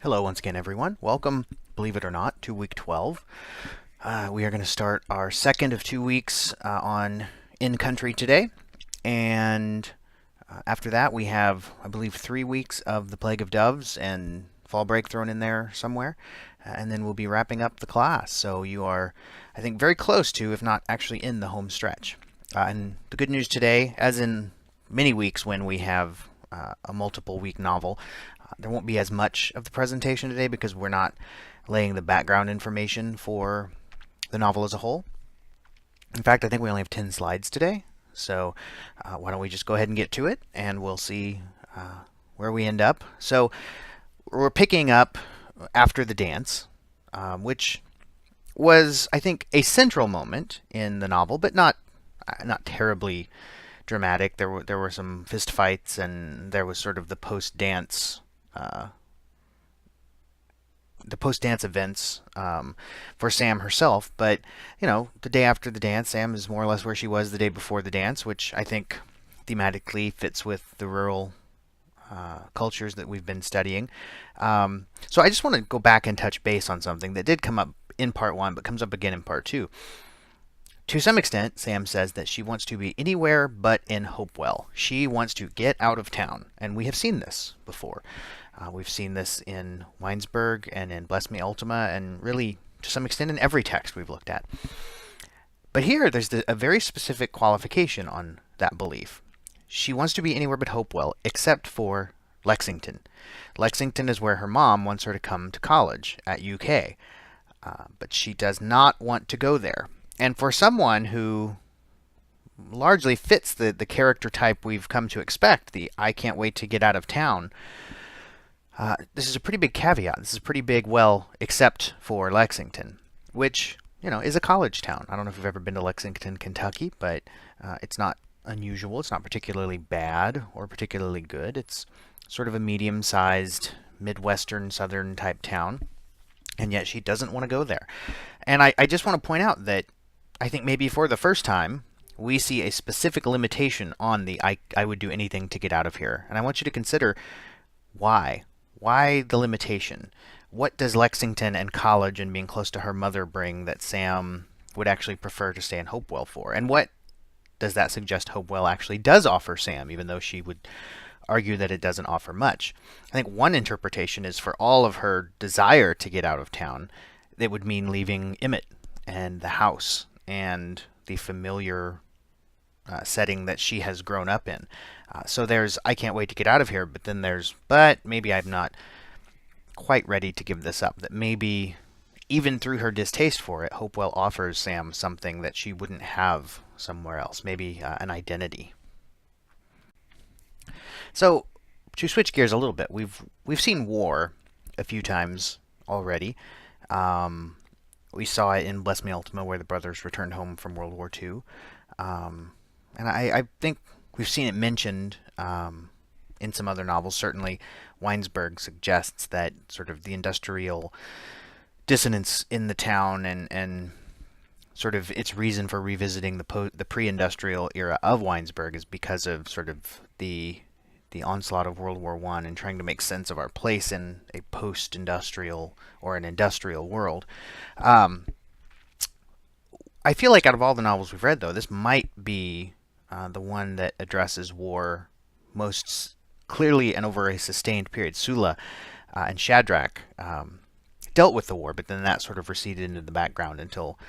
Hello once again, everyone. Welcome, believe it or not, to week 12. We are going to start our second of 2 weeks on In Country today. And after that, we have, I believe, 3 weeks of the Plague of Doves and fall break thrown in there somewhere. And then we'll be wrapping up the class. So you are, I think, very close to, if not actually in the home stretch. And the good news today, as in many weeks when we have a multiple week novel, there won't be as much of the presentation today because we're not laying the background information for the novel as a whole. In fact, I think we only have 10 slides today. So why don't we just go ahead and get to it, and we'll see where we end up. So we're picking up after the dance, which was, I think, a central moment in the novel, but not terribly dramatic. There were some fist fights, and there was sort of the post-dance events for Sam herself. But the day after the dance, Sam is more or less where she was the day before the dance, which I think thematically fits with the rural cultures that we've been studying. So I just want to go back and touch base on something that did come up in part one, but comes up again in part two. To some extent, Sam says that she wants to be anywhere but in Hopewell. She wants to get out of town, and we have seen this before. We've seen this in Weinsberg and in Bless Me Ultima, and really, to some extent, in every text we've looked at. But here, there's a very specific qualification on that belief. She wants to be anywhere but Hopewell, except for Lexington. Lexington is where her mom wants her to come to college at UK, but she does not want to go there. And for someone who largely fits the character type we've come to expect, the I can't wait to get out of town, this is a pretty big caveat. This is a pretty big, well, except for Lexington, which, is a college town. I don't know if you've ever been to Lexington, Kentucky, but it's not unusual. It's not particularly bad or particularly good. It's sort of a medium-sized, Midwestern, Southern type town, and yet she doesn't want to go there. And I just want to point out that I think maybe for the first time, we see a specific limitation on the I would do anything to get out of here. And I want you to consider why. Why the limitation? What does Lexington and college and being close to her mother bring that Sam would actually prefer to stay in Hopewell for? And what does that suggest Hopewell actually does offer Sam, even though she would argue that it doesn't offer much? I think one interpretation is for all of her desire to get out of town, it would mean leaving Emmett and the house and the familiar setting that she has grown up in. So there's, I can't wait to get out of here, but then there's, but maybe I'm not quite ready to give this up. That maybe, even through her distaste for it, Hopewell offers Sam something that she wouldn't have somewhere else, maybe an identity. So, to switch gears a little bit, we've seen war a few times already. We saw it in Bless Me Ultima, where the brothers returned home from World War II. And I think we've seen it mentioned in some other novels. Certainly, Weinsberg suggests that sort of the industrial dissonance in the town and sort of its reason for revisiting the pre-industrial era of Weinsberg is because of sort of the onslaught of World War I and trying to make sense of our place in a post-industrial or an industrial world. I feel like out of all the novels we've read, though, this might be the one that addresses war most clearly and over a sustained period. Sula and Shadrach dealt with the war, but then that sort of receded into the background until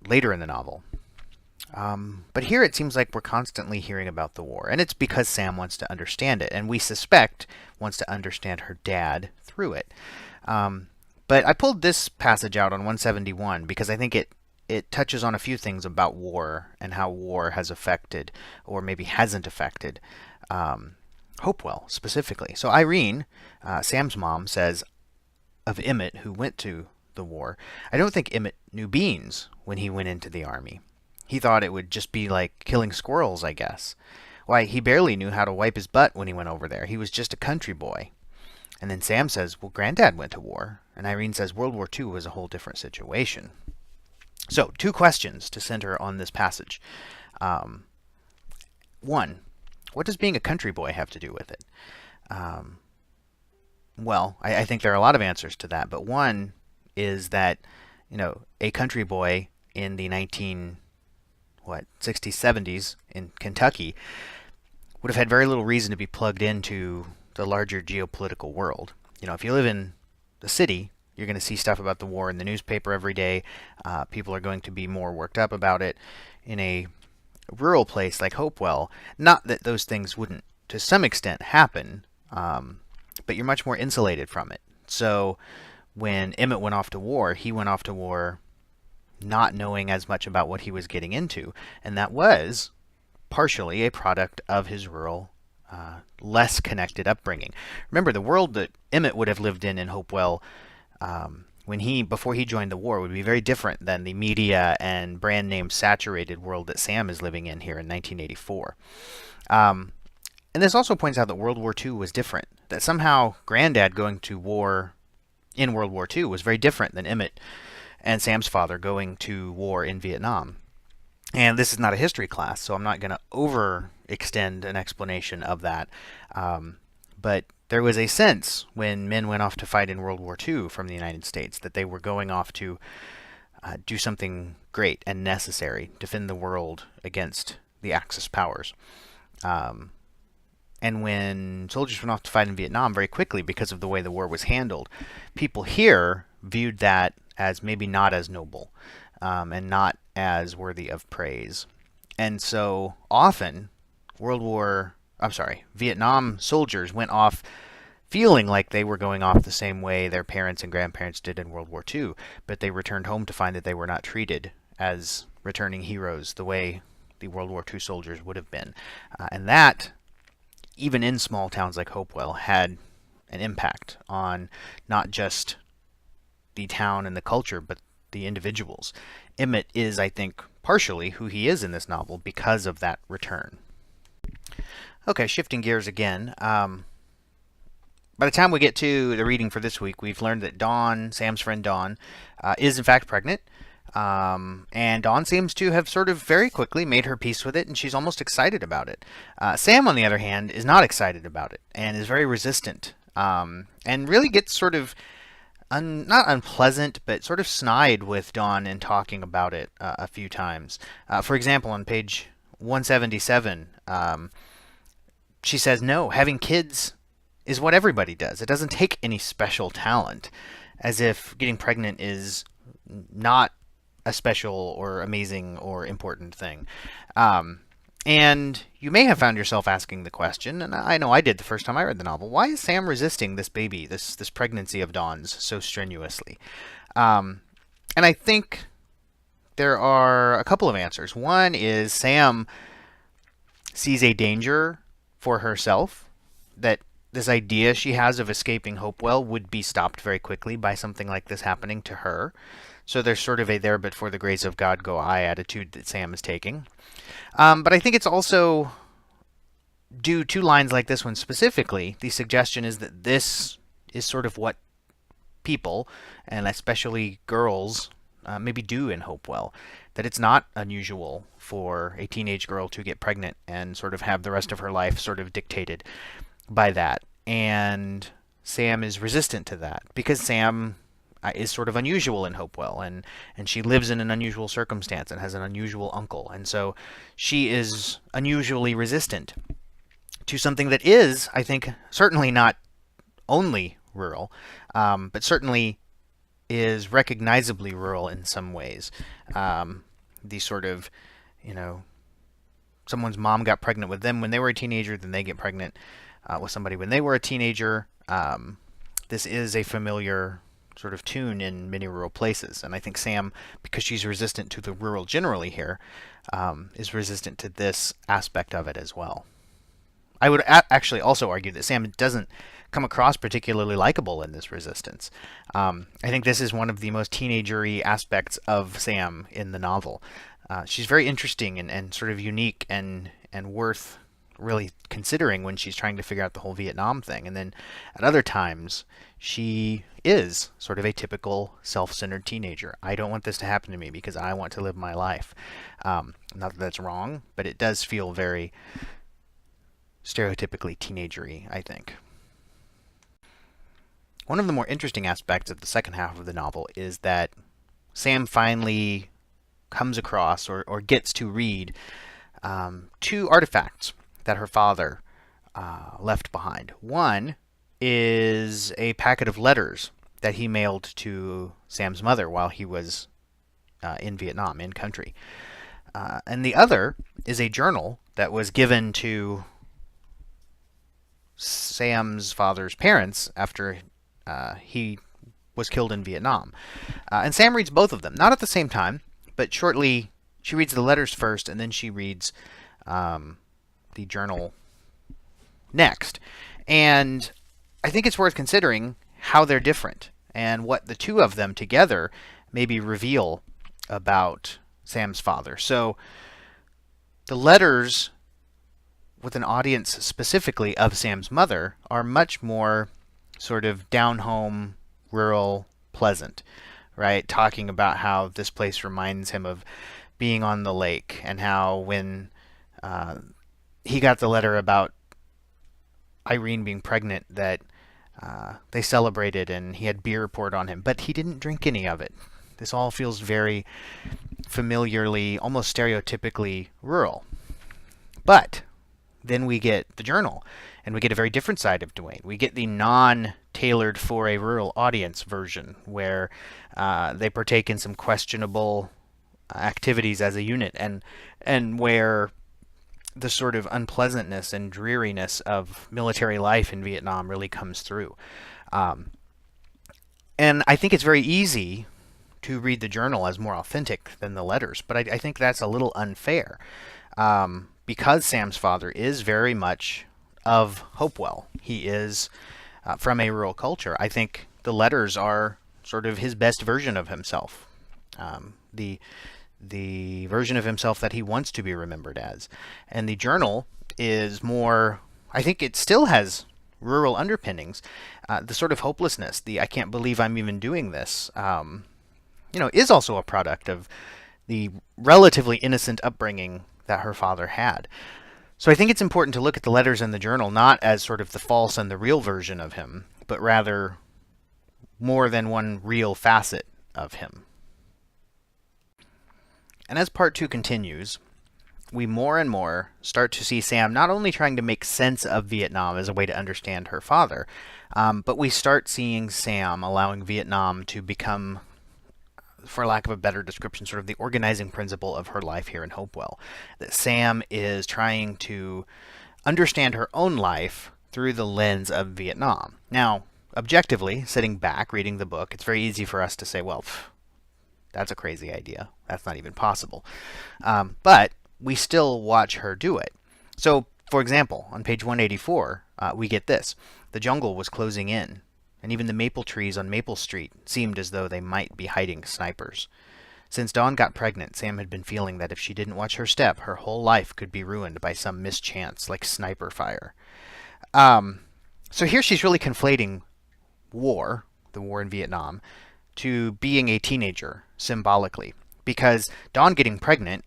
later in the novel. But here it seems like we're constantly hearing about the war, and it's because Sam wants to understand it, and we suspect wants to understand her dad through it. But I pulled this passage out on 171 because I think it touches on a few things about war and how war has affected, or maybe hasn't affected, Hopewell specifically. So Irene, Sam's mom, says of Emmett, who went to the war, I don't think Emmett knew beans when he went into the army. He thought it would just be like killing squirrels, I guess. Why, he barely knew how to wipe his butt when he went over there. He was just a country boy. And then Sam says, well, Granddad went to war. And Irene says World War II was a whole different situation. So, 2 questions to center on this passage. One, what does being a country boy have to do with it? Well, I think there are a lot of answers to that, but one is that, a country boy in the 60s, 70s in Kentucky would have had very little reason to be plugged into the larger geopolitical world. If you live in the city, you're going to see stuff about the war in the newspaper every day. People are going to be more worked up about it. In a rural place like Hopewell, not that those things wouldn't, to some extent, happen, but you're much more insulated from it. So when Emmett went off to war, he went off to war not knowing as much about what he was getting into, and that was partially a product of his rural, less connected upbringing. Remember, the world that Emmett would have lived in Hopewell, before he joined the war, would be very different than the media and brand name saturated world that Sam is living in here in 1984. And this also points out that World War II was different. That somehow Granddad going to war in World War II was very different than Emmett and Sam's father going to war in Vietnam. And this is not a history class, so I'm not going to overextend an explanation of that. But there was a sense when men went off to fight in World War II from the United States that they were going off to do something great and necessary, defend the world against the Axis powers. And when soldiers went off to fight in Vietnam very quickly because of the way the war was handled, people here viewed that as maybe not as noble, and not as worthy of praise. And so often, Vietnam soldiers went off feeling like they were going off the same way their parents and grandparents did in World War II, but they returned home to find that they were not treated as returning heroes the way the World War II soldiers would have been. And that, even in small towns like Hopewell, had an impact on not just the town and the culture, but the individuals. Emmett is, I think, partially who he is in this novel because of that return. Okay, shifting gears again. By the time we get to the reading for this week, we've learned that Dawn, Sam's friend Dawn, is in fact pregnant. And Dawn seems to have sort of very quickly made her peace with it, and she's almost excited about it. Sam, on the other hand, is not excited about it and is very resistant, and really gets sort of not unpleasant, but sort of snide with Dawn in talking about it a few times. For example, on page 177, she says, "No, having kids is what everybody does. It doesn't take any special talent," as if getting pregnant is not a special or amazing or important thing. And you may have found yourself asking the question, and I know I did the first time I read the novel, why is Sam resisting this baby, this pregnancy of Dawn's, so strenuously? And I think there are a couple of answers. One is Sam sees a danger for herself, that this idea she has of escaping Hopewell would be stopped very quickly by something like this happening to her. So there's sort of a there but for the grace of God go I attitude that Sam is taking. But I think it's also due to lines like this one specifically, the suggestion is that this is sort of what people, and especially girls, maybe do in Hopewell. That it's not unusual for a teenage girl to get pregnant and sort of have the rest of her life sort of dictated by that. And Sam is resistant to that because Sam is sort of unusual in Hopewell, and she lives in an unusual circumstance and has an unusual uncle. And so she is unusually resistant to something that is, I think, certainly not only rural, but certainly is recognizably rural in some ways. The sort of, someone's mom got pregnant with them when they were a teenager, then they get pregnant with somebody when they were a teenager. This is a familiar sort of tune in many rural places. And I think Sam, because she's resistant to the rural generally here, is resistant to this aspect of it as well. I would actually also argue that Sam doesn't come across particularly likable in this resistance. I think this is one of the most teenagery aspects of Sam in the novel. She's very interesting and sort of unique and worth really considering when she's trying to figure out the whole Vietnam thing. And then at other times, she is sort of a typical self-centered teenager. I don't want this to happen to me because I want to live my life. Not that that's wrong, but it does feel very stereotypically teenagery, I think. one of the more interesting aspects of the second half of the novel is that Sam finally comes across or gets to read two artifacts that her father left behind. One is a packet of letters that he mailed to Sam's mother while he was in Vietnam, in country. And the other is a journal that was given to Sam's father's parents after he was killed in Vietnam. And Sam reads both of them, not at the same time, but shortly. She reads the letters first, and then she reads the journal next. And I think it's worth considering how they're different and what the two of them together maybe reveal about Sam's father. So the letters with an audience specifically of Sam's mother are much more sort of down-home, rural, pleasant, right? Talking about how this place reminds him of being on the lake, and how when he got the letter about Irene being pregnant, that they celebrated and he had beer poured on him, but he didn't drink any of it. This all feels very familiarly, almost stereotypically rural. But then we get the journal, and we get a very different side of Dwayne. We get the non-tailored for a rural audience version, where they partake in some questionable activities as a unit, and where the sort of unpleasantness and dreariness of military life in Vietnam really comes through. And I think it's very easy to read the journal as more authentic than the letters, but I think that's a little unfair, because Sam's father is very much of Hopewell. He is from a rural culture. I think the letters are sort of his best version of himself, the version of himself that he wants to be remembered as. And the journal is more, I think it still has rural underpinnings, the sort of hopelessness, the I can't believe I'm even doing this, is also a product of the relatively innocent upbringing that her father had. So I think it's important to look at the letters in the journal not as sort of the false and the real version of him, but rather more than one real facet of him. And as part 2 continues, we more and more start to see Sam not only trying to make sense of Vietnam as a way to understand her father, but we start seeing Sam allowing Vietnam to become, for lack of a better description, sort of the organizing principle of her life here in Hopewell. That Sam is trying to understand her own life through the lens of Vietnam. Now, objectively, sitting back, reading the book, it's very easy for us to say, well, that's a crazy idea. That's not even possible. But we still watch her do it. So, for example, on page 184, we get this. The jungle was closing in, and even the maple trees on Maple Street seemed as though they might be hiding snipers. Since Dawn got pregnant, Sam had been feeling that if she didn't watch her step, her whole life could be ruined by some mischance, like sniper fire. So here she's really conflating war, the war in Vietnam, to being a teenager, symbolically. Because Dawn getting pregnant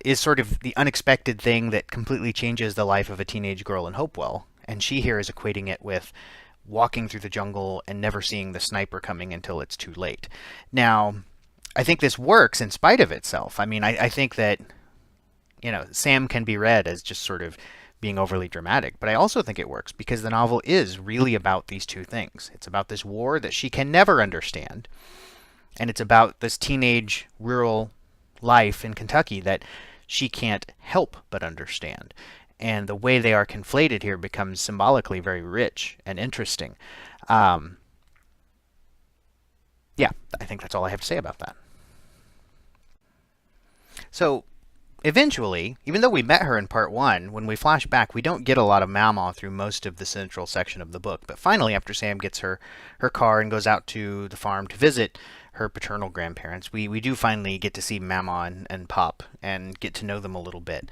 is sort of the unexpected thing that completely changes the life of a teenage girl in Hopewell, and she here is equating it with walking through the jungle and never seeing the sniper coming until it's too late. Now, I think this works in spite of itself. I mean, I think that, Sam can be read as just sort of being overly dramatic, but I also think it works because the novel is really about these two things. It's about this war that she can never understand, and it's about this teenage rural life in Kentucky that she can't help but understand. And the way they are conflated here becomes symbolically very rich and interesting. Yeah, I think that's all I have to say about that. So, eventually, even though we met her in part 1, when we flash back, we don't get a lot of Mama through most of the central section of the book. But finally, after Sam gets her car and goes out to the farm to visit her paternal grandparents, we do finally get to see Mama and Pop and get to know them a little bit.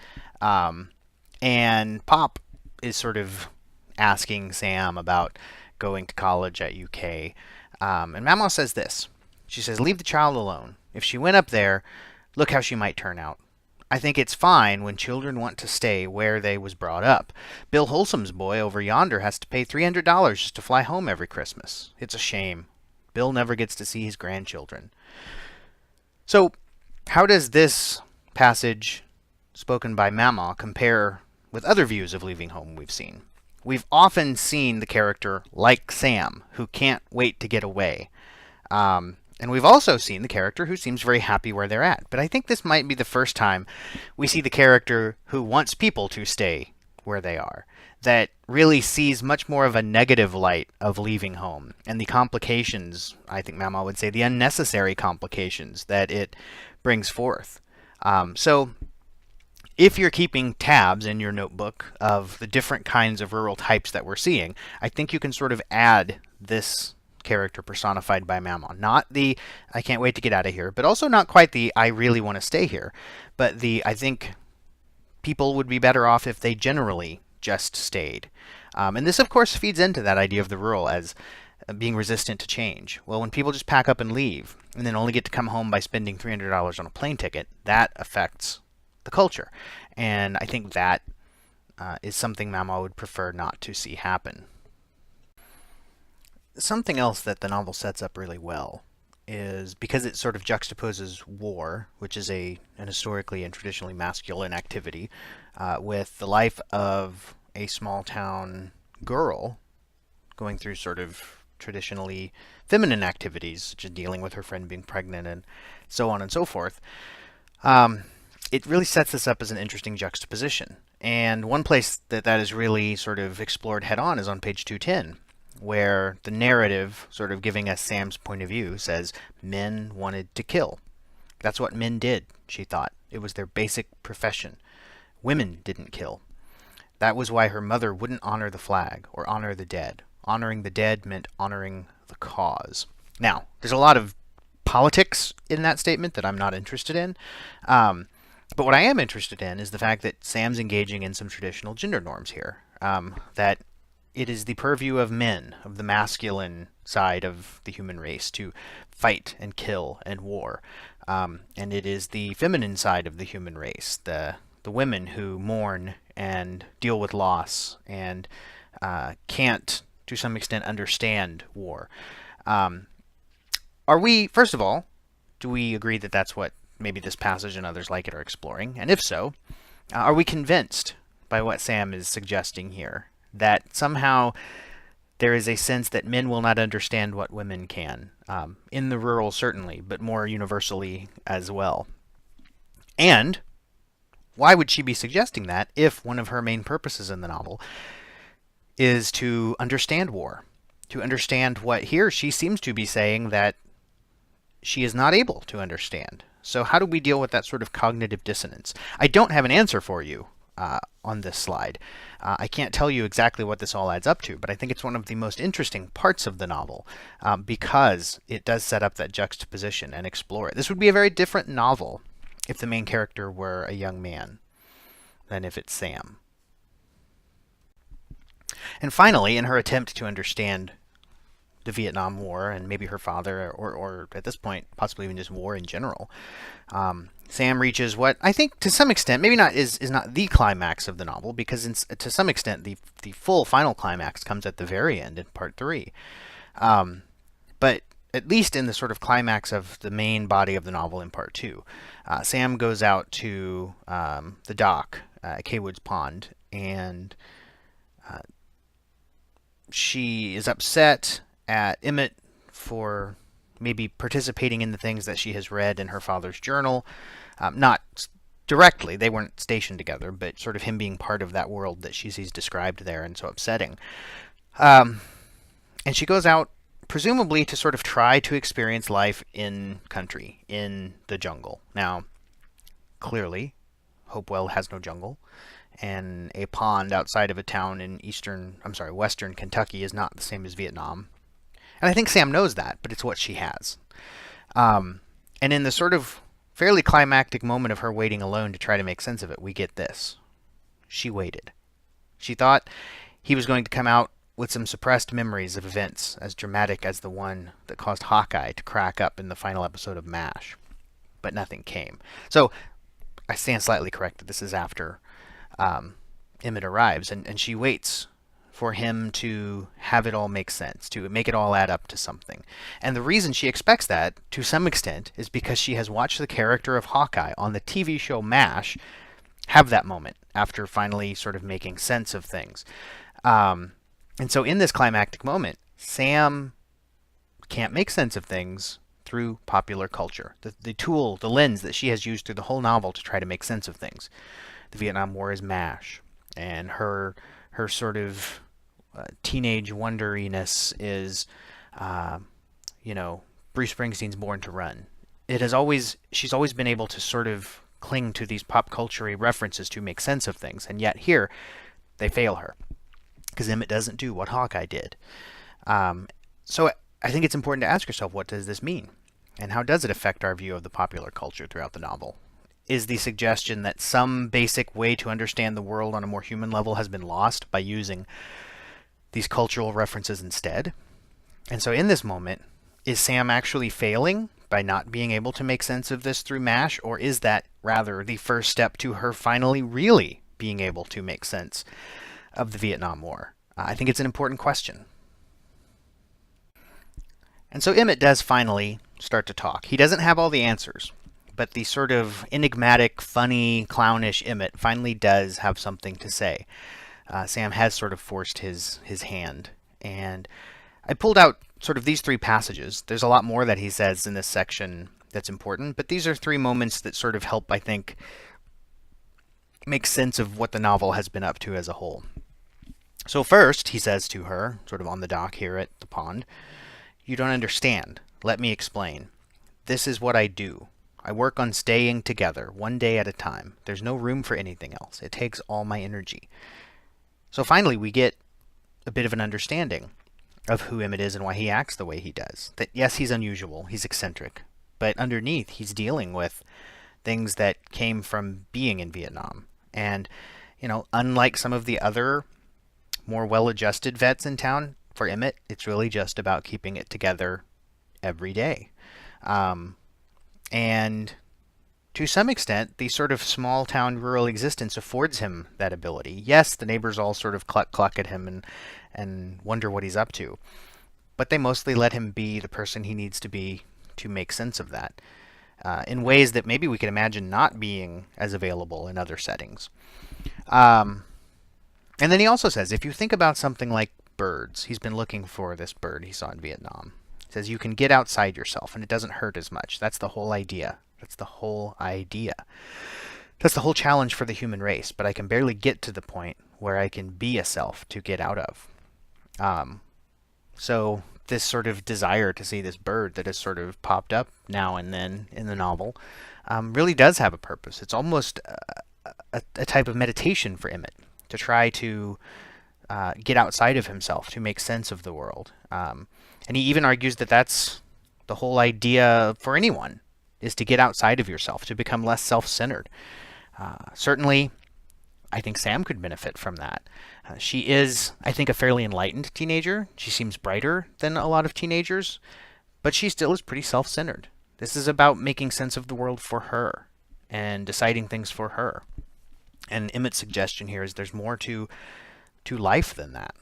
And Pop is sort of asking Sam about going to college at UK. And Mama says this. She says, "Leave the child alone. If she went up there, look how she might turn out. I think it's fine when children want to stay where they was brought up. Bill Wholesom's boy over yonder has to pay $300 just to fly home every Christmas. It's a shame. Bill never gets to see his grandchildren. So, how does this passage spoken by Mama compare with other views of leaving home we've seen? We've often seen the character like Sam, who can't wait to get away. And we've also seen the character who seems very happy where they're at. But I think this might be the first time we see the character who wants people to stay where they are, that really sees much more of a negative light of leaving home and the complications, I think Mama would say, the unnecessary complications that it brings forth. So if you're keeping tabs in your notebook of the different kinds of rural types that we're seeing, I think you can sort of add this character personified by Mama. Not the I can't wait to get out of here, but also not quite the I really want to stay here, but the I think people would be better off if they generally just stayed. And this, of course, feeds into that idea of the rural as being resistant to change. Well, when people just pack up and leave, and then only get to come home by spending $300 on a plane ticket, that affects the culture. And I think that is something Mama would prefer not to see happen. Something else that the novel sets up really well is because it sort of juxtaposes war, which is an historically and traditionally masculine activity, with the life of a small town girl going through sort of traditionally feminine activities, such as dealing with her friend being pregnant and so on and so forth. It really sets this up as an interesting juxtaposition. And one place that is really sort of explored head on is on page 210, where the narrative, sort of giving us Sam's point of view, says men wanted to kill. That's what men did, she thought. It was their basic profession. Women didn't kill. That was why her mother wouldn't honor the flag or honor the dead. Honoring the dead meant honoring the cause. Now, there's a lot of politics in that statement that I'm not interested in. But what I am interested in is the fact that Sam's engaging in some traditional gender norms here. That it is the purview of men, of the masculine side of the human race, to fight and kill and war. And it is the feminine side of the human race, the women who mourn and deal with loss and can't, to some extent, understand war. Are we, first of all, do we agree that that's what maybe this passage and others like it are exploring? And if so, are we convinced by what Sam is suggesting here, that somehow there is a sense that men will not understand what women can, in the rural certainly, but more universally as well? And why would she be suggesting that if one of her main purposes in the novel is to understand war, to understand what here she seems to be saying that she is not able to understand? So how do we deal with that sort of cognitive dissonance? I don't have an answer for you on this slide. I can't tell you exactly what this all adds up to, but I think it's one of the most interesting parts of the novel because it does set up that juxtaposition and explore it. This would be a very different novel if the main character were a young man than if it's Sam. And finally, in her attempt to understand the Vietnam War and maybe her father, or at this point, possibly even just war in general, Sam reaches what I think to some extent, maybe not is not the climax of the novel, because to some extent the full final climax comes at the very end in part 3. But at least in the sort of climax of the main body of the novel in part 2, Sam goes out to the dock at Kaywood's Pond, and she is upset at Emmett for maybe participating in the things that she has read in her father's journal. Not directly, they weren't stationed together, but sort of him being part of that world that she sees described there, and so upsetting. And she goes out presumably to sort of try to experience life in country, in the jungle. Now, clearly, Hopewell has no jungle, and a pond outside of a town in western Kentucky is not the same as Vietnam. And I think Sam knows that, but it's what she has. And in the sort of fairly climactic moment of her waiting alone to try to make sense of it, we get this. She waited. She thought he was going to come out with some suppressed memories of events as dramatic as the one that caused Hawkeye to crack up in the final episode of MASH. But nothing came. So I stand slightly corrected. This is after Emmett arrives, and she waits for him to have it all make sense, to make it all add up to something. And the reason she expects that, to some extent, is because she has watched the character of Hawkeye on the TV show MASH have that moment after finally sort of making sense of things. And so in this climactic moment, Sam can't make sense of things through popular culture. The tool, the lens that she has used through the whole novel to try to make sense of things. The Vietnam War is MASH, and her sort of teenage wonderiness is, Bruce Springsteen's Born to Run. She's always been able to sort of cling to these pop culture references to make sense of things, and yet here they fail her because Emmett doesn't do what Hawkeye did. So I think it's important to ask yourself, what does this mean? And how does it affect our view of the popular culture throughout the novel? Is the suggestion that some basic way to understand the world on a more human level has been lost by using these cultural references instead? And so in this moment, is Sam actually failing by not being able to make sense of this through MASH, or is that rather the first step to her finally really being able to make sense of the Vietnam War? I think it's an important question. And so Emmett does finally start to talk. He doesn't have all the answers, but the sort of enigmatic, funny, clownish Emmett finally does have something to say. Sam has sort of forced his hand. And I pulled out sort of these three passages. There's a lot more that he says in this section that's important, but these are three moments that sort of help, I think, make sense of what the novel has been up to as a whole. So first, he says to her, sort of on the dock here at the pond, "You don't understand. Let me explain. This is what I do. I work on staying together, one day at a time. There's no room for anything else. It takes all my energy." So finally, we get a bit of an understanding of who Emmett is and why he acts the way he does. That yes, he's unusual, he's eccentric, but underneath, he's dealing with things that came from being in Vietnam. And, unlike some of the other more well-adjusted vets in town, for Emmett, it's really just about keeping it together every day. And to some extent, the sort of small-town rural existence affords him that ability. Yes, the neighbors all sort of cluck at him and wonder what he's up to, but they mostly let him be the person he needs to be to make sense of that, in ways that maybe we could imagine not being as available in other settings. And then he also says, if you think about something like birds, he's been looking for this bird he saw in Vietnam. He says you can get outside yourself and it doesn't hurt as much. That's the whole idea. That's the whole idea. That's the whole challenge for the human race, but I can barely get to the point where I can be a self to get out of. So this sort of desire to see this bird that has sort of popped up now and then in the novel really does have a purpose. It's almost a type of meditation for Emmett to try to get outside of himself, to make sense of the world. And he even argues that that's the whole idea for anyone, is to get outside of yourself, to become less self-centered. Certainly, I think Sam could benefit from that. She is, I think, a fairly enlightened teenager. She seems brighter than a lot of teenagers, but she still is pretty self-centered. This is about making sense of the world for her and deciding things for her. And Emmett's suggestion here is there's more to life than that.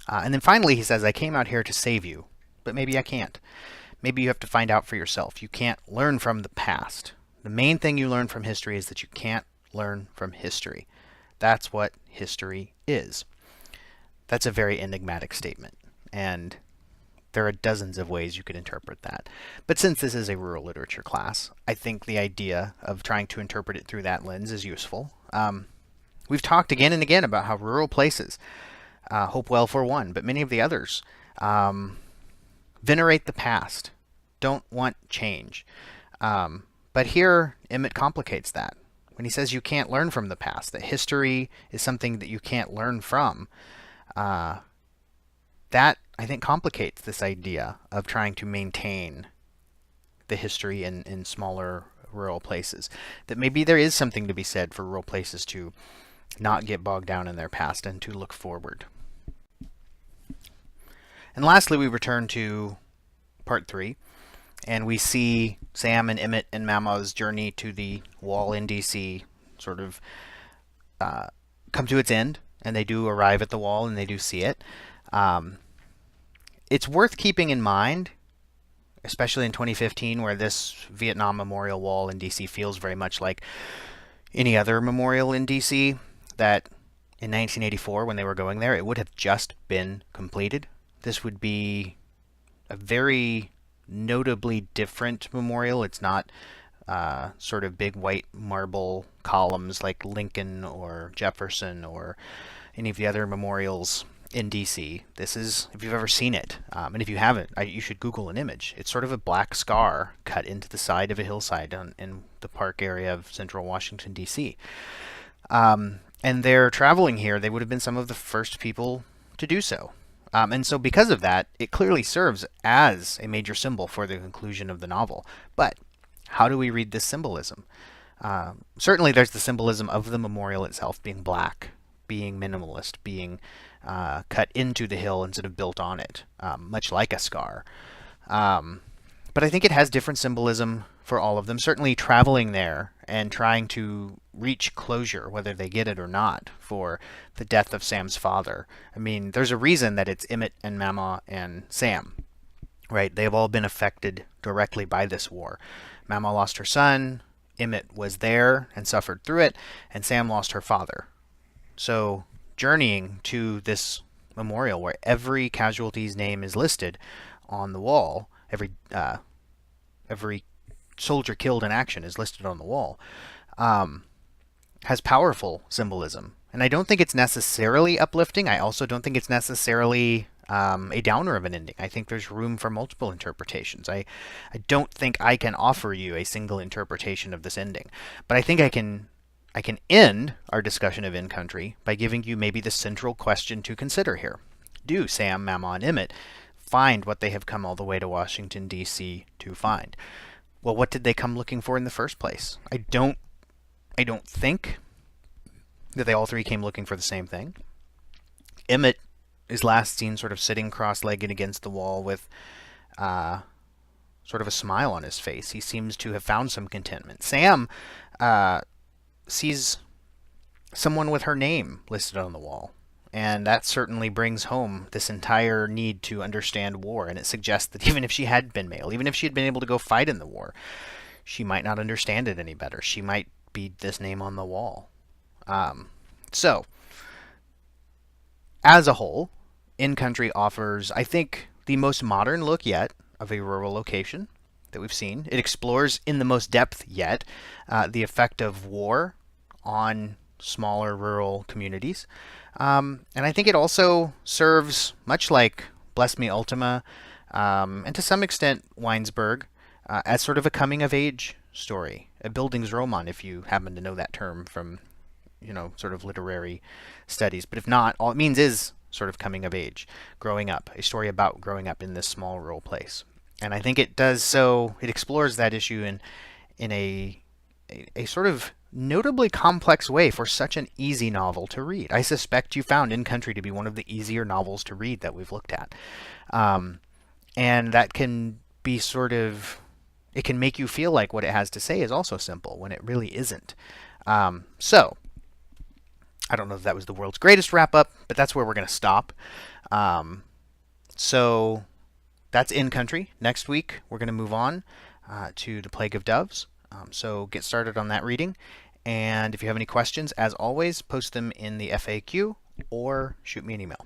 And then finally he says, I came out here to save you, but maybe I can't. Maybe you have to find out for yourself. You can't learn from the past. The main thing you learn from history is that you can't learn from history. That's what history is. That's a very enigmatic statement, and there are dozens of ways you could interpret that. But since this is a rural literature class, I think the idea of trying to interpret it through that lens is useful. We've talked again and again about how rural places, Hopewell for one, but many of the others, venerate the past, don't want change. But here, Emmett complicates that. When he says you can't learn from the past, that history is something that you can't learn from, that, I think, complicates this idea of trying to maintain the history in smaller rural places. That maybe there is something to be said for rural places to not get bogged down in their past and to look forward. And lastly, we return to part 3. and we see Sam and Emmett and Mama's journey to the wall in DC sort of come to its end, and they do arrive at the wall and they do see it. Um, it's worth keeping in mind, especially in 2015, where this Vietnam Memorial Wall in DC feels very much like any other memorial in DC, that in 1984, when they were going there, it would have just been completed. This would be a very notably different memorial. It's not sort of big white marble columns like Lincoln or Jefferson or any of the other memorials in DC. This is, if you've ever seen it, and if you haven't, you should Google an image. It's sort of a black scar cut into the side of a hillside in the park area of central Washington, D.C. And they're traveling here. They would have been some of the first people to do so. And so because of that, it clearly serves as a major symbol for the conclusion of the novel. But how do we read this symbolism? Certainly there's the symbolism of the memorial itself being black, being minimalist, being cut into the hill instead of built on it, much like a scar. But I think it has different symbolism for all of them. Certainly traveling there and trying to reach closure, whether they get it or not, for the death of Sam's father. I mean, there's a reason that it's Emmett and Mama and Sam, right? They've all been affected directly by this war. Mama lost her son, Emmett was there and suffered through it, and Sam lost her father. So journeying to this memorial where every casualty's name is listed on the wall, every soldier killed in action is listed on the wall, has powerful symbolism. And I don't think it's necessarily uplifting. I also don't think it's necessarily a downer of an ending. I think there's room for multiple interpretations. I don't think I can offer you a single interpretation of this ending, but I think I can end our discussion of In Country by giving you maybe the central question to consider here. Do Sam, Mama, and Emmett find what they have come all the way to Washington, D.C. to find? Well, what did they come looking for in the first place? I don't think that they all three came looking for the same thing. Emmett is last seen sort of sitting cross-legged against the wall with sort of a smile on his face. He seems to have found some contentment. Sam sees someone with her name listed on the wall, and that certainly brings home this entire need to understand war, and it suggests that even if she had been male, even if she had been able to go fight in the war, she might not understand it any better. She might be this name on the wall. So, as a whole, In Country offers, I think, the most modern look yet of a rural location that we've seen. It explores in the most depth yet the effect of war on smaller rural communities. And I think it also serves, much like Bless Me Ultima, and to some extent Weinsberg, as sort of a coming-of-age story, a Bildungsroman, if you happen to know that term from, sort of literary studies. But if not, all it means is sort of coming of age, growing up, a story about growing up in this small rural place. And I think it does so, it explores that issue in a sort of notably complex way for such an easy novel to read. I suspect you found In Country to be one of the easier novels to read that we've looked at. And that can be sort of, it can make you feel like what it has to say is also simple when it really isn't. So, I don't know if that was the world's greatest wrap-up, but that's where we're going to stop. So that's In Country. Next week, we're going to move on to The Plague of Doves. So get started on that reading. And if you have any questions, as always, post them in the FAQ or shoot me an email.